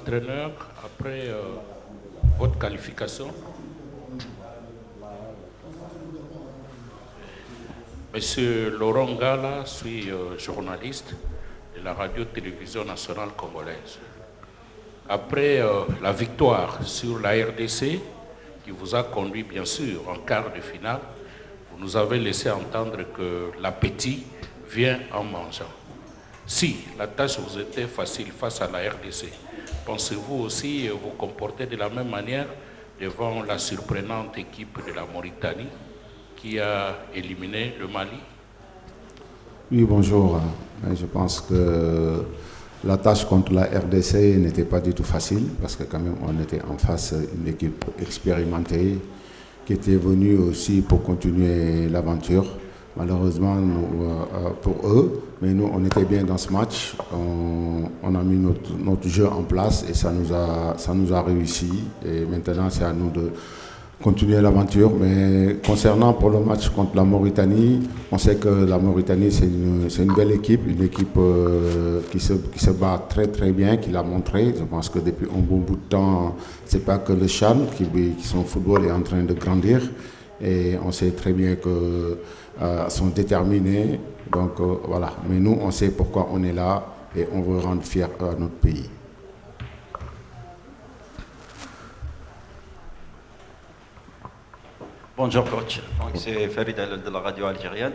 entraîneur, après votre qualification, Monsieur Laurent Gala, je suis journaliste de la radio-télévision nationale congolaise. Après la victoire sur la RDC, qui vous a conduit bien sûr en quart de finale, vous nous avez laissé entendre que l'appétit vient en mangeant. Si la tâche vous était facile face à la RDC, pensez-vous aussi vous comporter de la même manière devant la surprenante équipe de la Mauritanie qui a éliminé le Mali? Oui, bonjour. Je pense que la tâche contre la RDC n'était pas du tout facile parce que quand même on était en face d'une équipe expérimentée qui était venue aussi pour continuer l'aventure. Malheureusement pour eux, mais nous on était bien dans ce match. On a mis notre jeu en place et ça nous a réussi. Et maintenant c'est à nous de continuer l'aventure. Mais concernant pour le match contre la Mauritanie, on sait que la Mauritanie c'est une belle équipe, qui se bat très très bien, qui l'a montré. Je pense que depuis un bon bout de temps, c'est pas que le CHAN son football est en train de grandir et on sait très bien que sont déterminés. Donc voilà. Mais nous on sait pourquoi on est là et on veut rendre fier à notre pays. Bonjour coach, c'est Farid Al de la radio algérienne.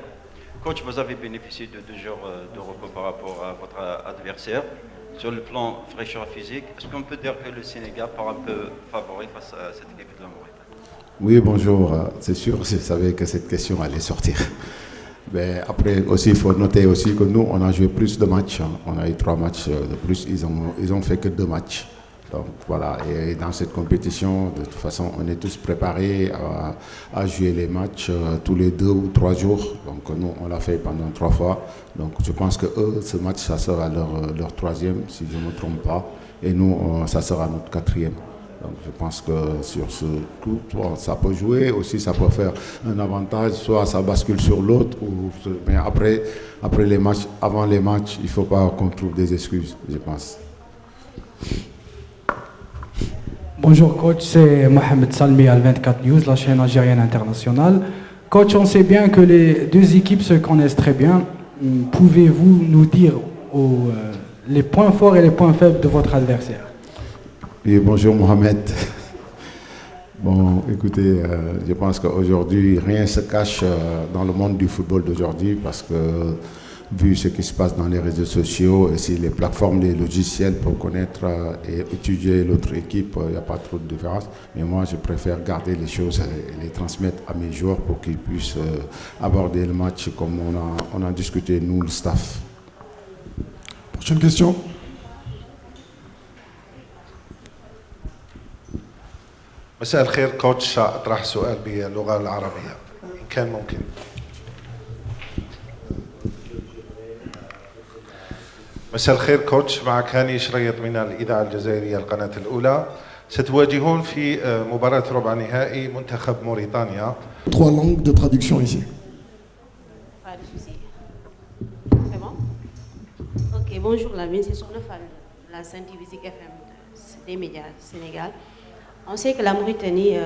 Coach, vous avez bénéficié de 2 jours de repos par rapport à votre adversaire. Sur le plan fraîcheur physique, est-ce qu'on peut dire que le Sénégal part un peu favori face à cette équipe de la Mauritanie? Oui, bonjour. C'est sûr, je savais que cette question allait sortir. Mais après aussi, il faut noter aussi que nous, on a joué plus de matchs. On a eu 3 matchs de plus. Ils ont fait que 2 matchs. Donc voilà, et dans cette compétition, de toute façon, on est tous préparés à jouer les matchs tous les 2 ou 3 jours. Donc nous, on l'a fait pendant 3 fois. Donc je pense que eux, ce match, ça sera leur 3e, si je ne me trompe pas. Et nous, ça sera notre 4e. Donc je pense que sur ce coup, ça peut jouer aussi, ça peut faire un avantage, soit ça bascule sur l'autre, mais après les matchs, avant les matchs, il ne faut pas qu'on trouve des excuses, je pense. Bonjour coach, c'est Mohamed Salmi Al 24 News, la chaîne algérienne internationale. Coach, on sait bien que les 2 équipes se connaissent très bien. Pouvez-vous nous dire les points forts et les points faibles de votre adversaire? Oui, bonjour Mohamed. Bon, écoutez, je pense qu'aujourd'hui, rien ne se cache dans le monde du football d'aujourd'hui parce que vu ce qui se passe dans les réseaux sociaux et si les plateformes, les logiciels pour connaître et étudier l'autre équipe, il n'y a pas trop de différence. Mais moi, je préfère garder les choses et les transmettre à mes joueurs pour qu'ils puissent aborder le match comme on a discuté, nous, le staff. Prochaine question. مساء الخير كوتش، اطرح سؤال باللغه العربيه ان كان ممكن. مساء الخير كوتش، معك هاني شريط من الإذاعة الجزائرية القناة الأولى. ستواجهون في مباراة ربع نهائي منتخب موريتانيا. 3 langues de traduction ici. Pas de souci. C'est bon? Ok, bonjour la c'est sur le fan de la Sainte Musique FM des médias du Sénégal. On sait que la Mauritanie,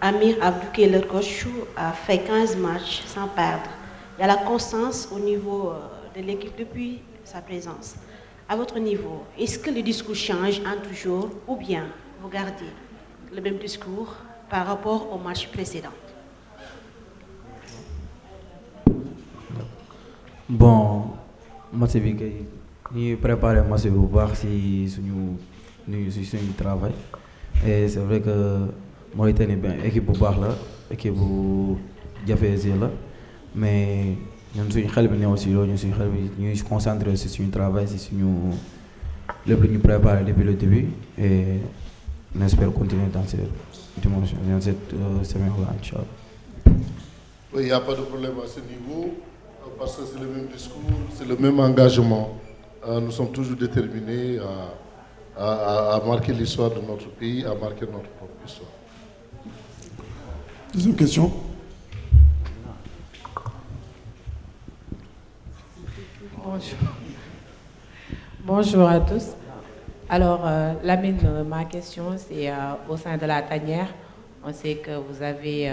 Amir Abdouké, le coach, a fait 15 matchs sans perdre. Il y a la constance au niveau de l'équipe depuis sa présence. À votre niveau, est-ce que le discours change en toujours ou bien vous gardez le même discours par rapport au match précédent? Bon, match bi kay ñuy préparé match bu baax si suñu travail et c'est vrai que Mauritanie bien équipe bu baax la équipe bu jafee la mais ñun suñu xel bi néew si loolu suñu xel bi ñuy concentré si suñu travail si suñu lépp lu ñu préparé depuis le début et on espère continuer dans cette dimension, dans cette semaine-là, Inch'Allah. Oui, il n'y a pas de problème à ce niveau parce que c'est le même discours, c'est le même engagement. Nous sommes toujours déterminés à marquer l'histoire de notre pays, à marquer notre propre histoire. Deuxième question. Bonjour. Bonjour à tous. Alors, Lamine, ma question, c'est au sein de la tanière, on sait que vous avez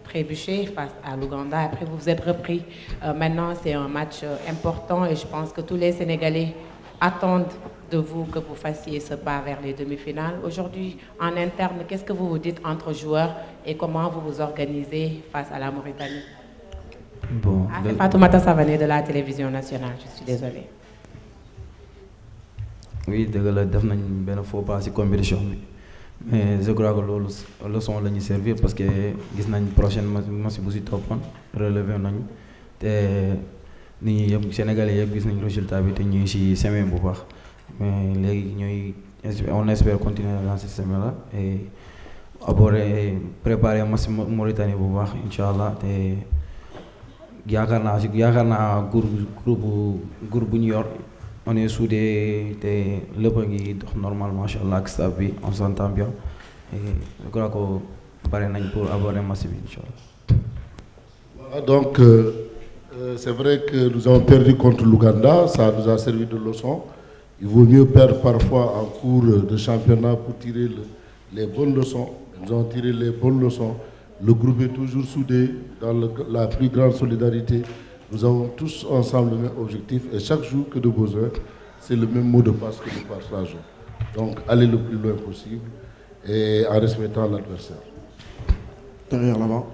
trébuché face à l'Ouganda, après vous vous êtes repris. Maintenant, c'est un match important et je pense que tous les Sénégalais attendent de vous que vous fassiez ce pas vers les demi-finales. Aujourd'hui, en interne, qu'est-ce que vous vous dites entre joueurs et comment vous vous organisez face à la Mauritanie? Bon, c'est Fatoumata Savané de la télévision nationale, je suis désolée. Oui, dëgg la def nañ benn faux pas ci compétition bi mais je crois que loolu leçon la ñuy servir parce que gis nañ prochaine match bu ci toppoon relevé nañ te nit ñi yëpp Sénégalais yëpp gis nañ résultat bi te ñuy ci semaine bu baax mais léegi ñooy on espère continuer dans ce système là et aborder préparer match Mauritanie bu baax incha allah te yaakaar naa groupe bu ñu yor on est soudés te lépp a ngi dox normalement macha allah ak staff bi on s'entend bien et je crois que pare nañ pour aborder match bi incha allah. Voilà, donc c'est vrai que nous avons perdu contre l'Ouganda, ça nous a servi de leçon. Il vaut mieux perdre parfois en cours de championnat pour tirer les bonnes leçons. Nous avons tiré les bonnes leçons. Le groupe est toujours soudé dans la plus grande solidarité. Nous avons tous ensemble le même objectif et chaque jour que de besoin, c'est le même mot de passe que nous partageons. Donc, aller le plus loin possible et en respectant l'adversaire. Derrière l'avant.